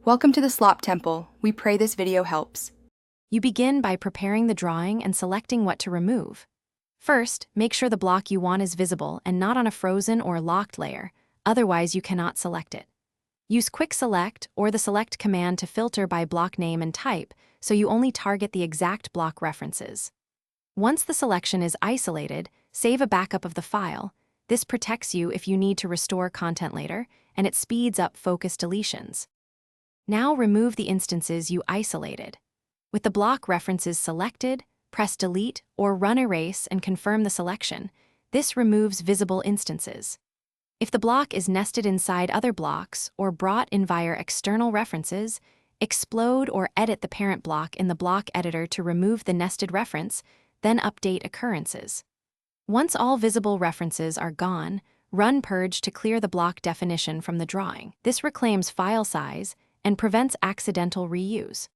Welcome to the Slop Temple. We pray this video helps. You begin by preparing the drawing and selecting what to remove. First, make sure the block you want is visible and not on a frozen or locked layer, otherwise you cannot select it. Use Quick Select or the Select command to filter by block name and type, so you only target the exact block references. Once the selection is isolated, save a backup of the file. This protects you if you need to restore content later, and it speeds up focus deletions. Now remove the instances you isolated. With the block references selected, press Delete or Run Erase and confirm the selection. This removes visible instances. If the block is nested inside other blocks or brought in via external references, explode or edit the parent block in the block editor to remove the nested reference, then update occurrences. Once all visible references are gone, run Purge to clear the block definition from the drawing. This reclaims file size and prevents accidental reuse.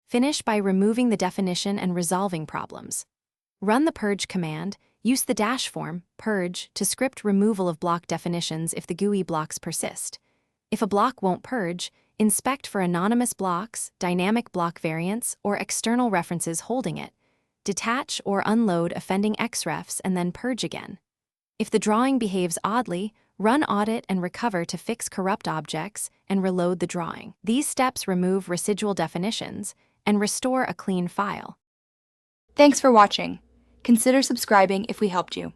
Finish by removing the definition and resolving problems. Run the Purge command. Use the dash form, purge, to script removal of block definitions if the GUI blocks persist. If a block won't purge, inspect for anonymous blocks, dynamic block variants, or external references holding it. Detach or unload offending xrefs and then purge again. If the drawing behaves oddly, run audit and recover to fix corrupt objects and reload the drawing. These steps remove residual definitions and restore a clean file. Thanks for watching. Consider subscribing if we helped you.